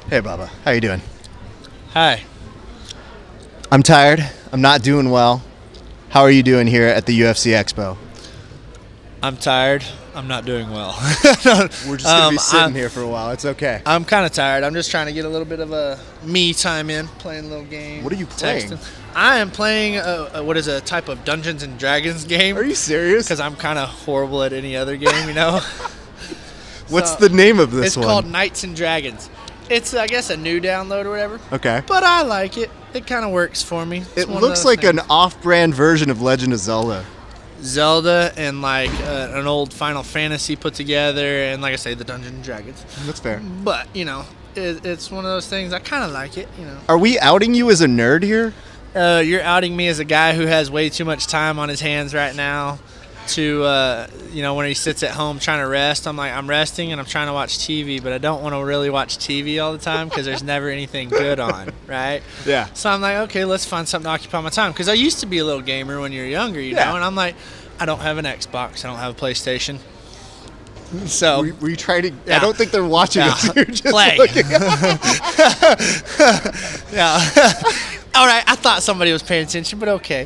Hey, Bubba. How you doing? Hi. I'm tired. I'm not doing well. How are you doing here at the UFC Expo? I'm tired. I'm not doing well. We're just going to be sitting here for a while. It's okay. I'm kind of tired. I'm just trying to get a little bit of a me time in, playing a little game. What are you playing? I am playing what is a type of Dungeons and Dragons game. Are you serious? Because I'm kind of horrible at any other game, you know? What's the name of this one? It's called Knights and Dragons. It's, I guess, a new download or whatever. Okay. But I like it. It kind of works for me. It looks like an off-brand version of Legend of Zelda. Zelda and like an old Final Fantasy put together, and like I say, the Dungeons and Dragons. That's fair. But, you know, it's one of those things. I kind of like it, you know. Are we outing you as a nerd here? You're outing me as a guy who has way too much time on his hands right now to, you know, when he sits at home trying to rest. I'm like, I'm resting and I'm trying to watch TV, but I don't want to really watch TV all the time because there's never anything good on, right? Yeah. So I'm like, okay, let's find something to occupy my time. Because I used to be a little gamer when you're younger, you know, and I'm like, I don't have an Xbox. I don't have a PlayStation. So were you trying to? Yeah. I don't think they're watching us. You're just play. Yeah. All right. I thought somebody was paying attention, but okay.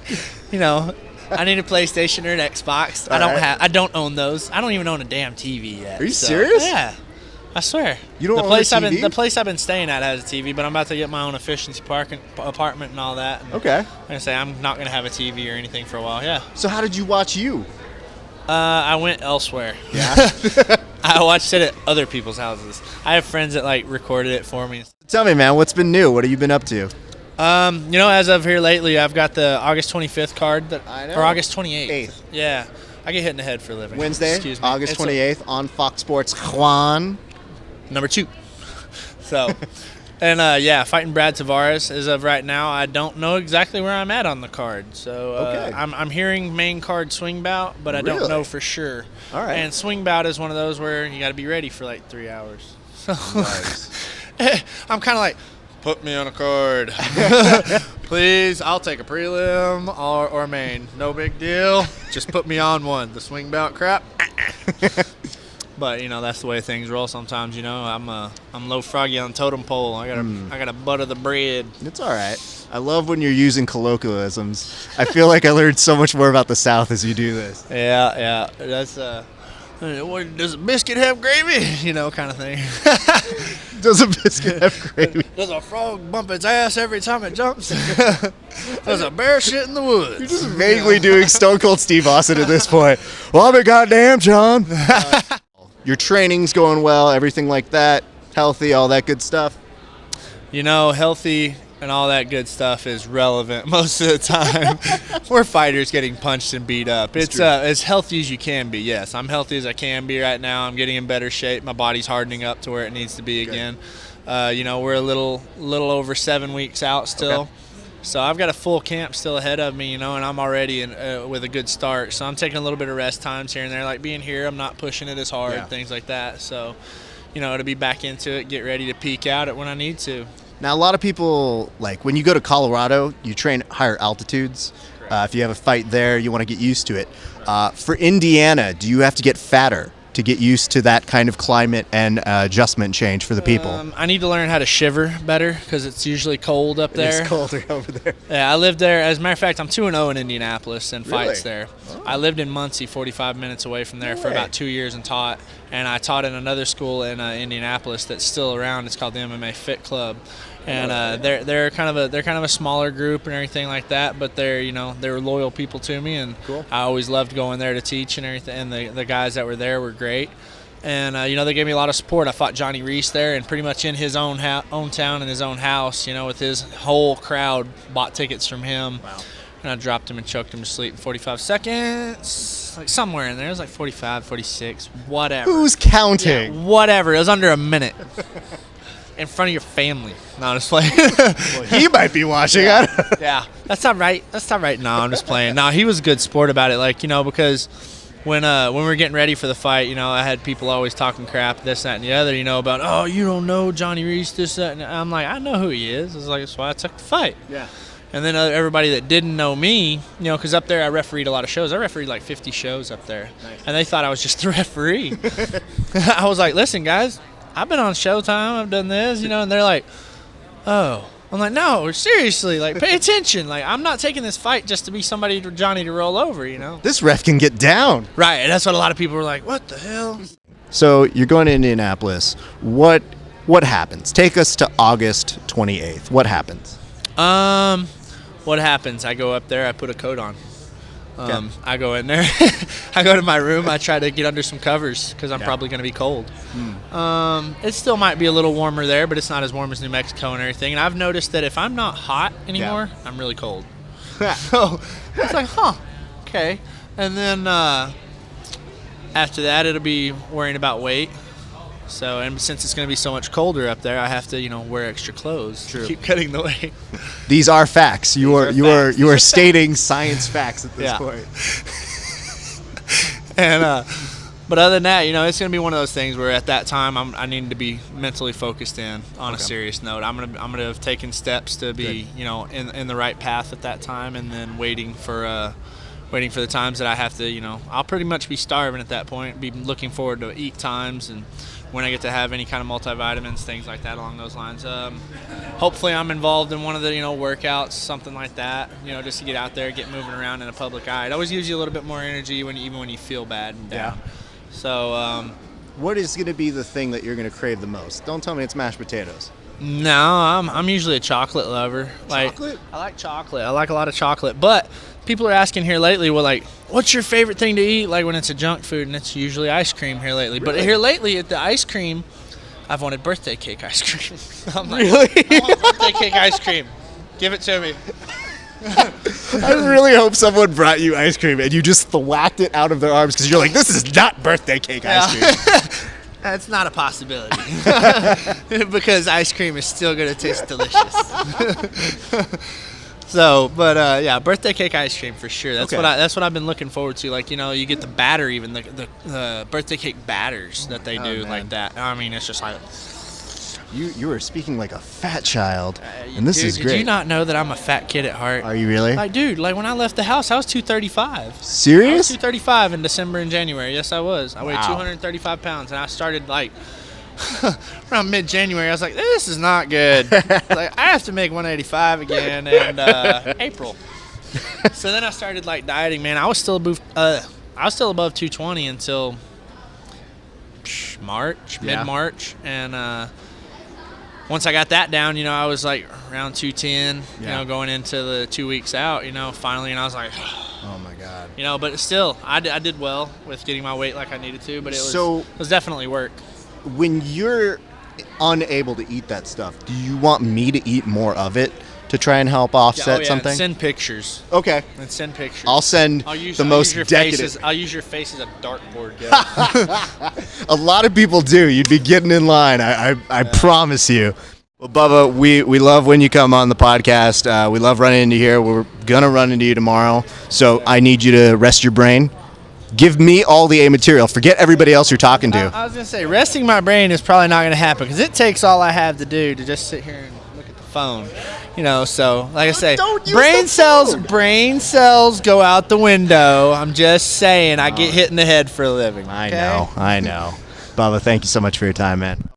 You know, I need a PlayStation or an Xbox. I don't own those. I don't even own a damn TV yet. Are you serious? Yeah. I swear. You don't own a TV? The place I've been staying at has a TV, but I'm about to get my own efficiency apartment and all that. And okay. Like I say, I'm not going to have a TV or anything for a while. Yeah. So how did you watch you? I went elsewhere. Yeah. I watched it at other people's houses. I have friends that like recorded it for me. Tell me, man, what's been new? What have you been up to? You know, as of here lately, I've got the August 25th card or August 28th. 8th. Yeah. I get hit in the head for a living. Wednesday, Excuse me. August 28th on Fox Sports Juan. Number 2. So, and yeah, fighting Brad Tavares as of right now. I don't know exactly where I'm at on the card. So I'm hearing main card swing bout, but I don't know for sure. All right. And swing bout is one of those where you got to be ready for like 3 hours. So Nice. I'm kind of like, put me on a card. Please, I'll take a prelim or main. No big deal. Just put me on one. The swing bout crap. But you know, that's the way things roll sometimes. You know, I'm low froggy on the totem pole. I gotta butter the bread. It's all right. I love when you're using colloquialisms. I feel like I learned so much more about the South as you do this. Yeah. That's does a biscuit have gravy? You know, kind of thing. Does a biscuit have gravy? Does a frog bump its ass every time it jumps? Does a bear shit in the woods? You're just vaguely doing Stone Cold Steve Austin at this point. Well, I'll be goddamn, John. Your training's going well, everything like that, healthy, all that good stuff. You know, healthy and all that good stuff is relevant most of the time. We're fighters getting punched and beat up. It's as healthy as you can be. Yes, I'm healthy as I can be right now. I'm getting in better shape. My body's hardening up to where it needs to be again. You know, we're a little over 7 weeks out still. Okay. So I've got a full camp still ahead of me, you know, and I'm already with a good start. So I'm taking a little bit of rest times here and there. Like being here, I'm not pushing it as hard, things like that. So, you know, to be back into it, get ready to peak out at when I need to. Now, a lot of people, like when you go to Colorado, you train higher altitudes. If you have a fight there, you want to get used to it. For Indiana, do you have to get fatter to get used to that kind of climate and adjustment change for the people? I need to learn how to shiver better because it's usually cold up there. It's colder over there. Yeah, I lived there. As a matter of fact, I'm 2-0 in Indianapolis and fights there. Oh. I lived in Muncie, 45 minutes away from there for about 2 years and taught. And I taught in another school in Indianapolis that's still around. It's called the MMA Fit Club. And they're kind of a smaller group and everything like that, but they're loyal people to me, and cool. I always loved going there to teach and everything. And the guys that were there were great, and you know, they gave me a lot of support. I fought Johnny Reese there, and pretty much in his own town in his own house, you know, with his whole crowd bought tickets from him. Wow. And I dropped him and choked him to sleep in 45 seconds, like somewhere in there. It was like 45, 46, whatever. Who's counting? Yeah, whatever. It was under a minute. In front of your family. No, I'm just playing. Well, he might be watching. Yeah, that's not right. No, I'm just playing. No, he was a good sport about it. Like, you know, because when we were getting ready for the fight, you know, I had people always talking crap, this, that, and the other, you know, about, oh, you don't know Johnny Reese, this, that, and I'm like, I know who he is. It's like, that's why I took the fight. Yeah. And then everybody that didn't know me, you know, because up there I refereed a lot of shows. I refereed like 50 shows up there. Nice. And they thought I was just the referee. I was like, listen, guys, I've been on Showtime. I've done this, and they're like, oh. I'm like, no, seriously, like, pay attention. Like, I'm not taking this fight just to be somebody, Johnny, to roll over, This ref can get down. Right, and that's what a lot of people were like, what the hell? So you're going to Indianapolis. What happens? Take us to August 28th. What happens? What happens? I go up there, I put a coat on. I go in there. I go to my room. I try to get under some covers because I'm probably going to be cold. It still might be a little warmer there, but it's not as warm as New Mexico and everything. And I've noticed that if I'm not hot anymore, I'm really cold. So it's like, okay. And then after that, it'll be worrying about weight. So, and since it's going to be so much colder up there, I have to, wear extra clothes. True. Keep cutting the weight. These are facts. You are stating science facts at this point. And but other than that, it's going to be one of those things where at that time I need to be mentally focused on a serious note. I'm gonna have taken steps to be in the right path at that time, and then waiting for the times that I have to. I'll pretty much be starving at that point. Be looking forward to eat times and when I get to have any kind of multivitamins, things like that along those lines. Hopefully I'm involved in one of the, workouts, something like that, just to get out there, get moving around in a public eye. It always gives you a little bit more energy even when you feel bad and down. Yeah. So what is going to be the thing that you're going to crave the most? Don't tell me it's mashed potatoes. No, I'm usually a chocolate lover. Chocolate? I like chocolate. I like a lot of chocolate. But people are asking here lately, what's your favorite thing to eat? Like when it's a junk food, and it's usually ice cream here lately. Really? But here lately at the ice cream, I've wanted birthday cake ice cream. I'm like, really? I want birthday cake ice cream. Give it to me. I really hope someone brought you ice cream and you just thwacked it out of their arms because you're like, this is not birthday cake ice cream. That's not a possibility because ice cream is still going to taste delicious. So, but birthday cake ice cream for sure. That's what I've been looking forward to. Like, you get the batter, even the birthday cake batters that they do, man. Like that. I mean, it's just like you are speaking like a fat child, and this is great. Did you not know that I'm a fat kid at heart? Are you really? Like, dude, when I left the house, I was 235. Serious? I was 235 in December and January. Yes, I was. I weighed 235 pounds, and I started around mid-January. I was like, this is not good. I have to make 185 again in April. So then I started dieting. Man, I was still above 220 until mid-March, and once I got that down, I was around 210, going into the 2 weeks out, finally, and I was like, oh my God. But still, I did well with getting my weight like I needed to, but it was definitely work. When you're unable to eat that stuff, do you want me to eat more of it to try and help offset something? Send pictures. Okay. And send pictures. I'll send the most decadent. I'll use your face as a dartboard, guys. A lot of people do. You'd be getting in line. I promise you. Well, Bubba, we love when you come on the podcast. We love running into you here. We're going to run into you tomorrow. So I need you to rest your brain. Give me all the A material. Forget everybody else you're talking to. I was going to say, resting my brain is probably not going to happen because it takes all I have to do to just sit here and look at the phone. So like I say, brain cells go out the window. I'm just saying, I get hit in the head for a living. I know. Bubba, thank you so much for your time, man.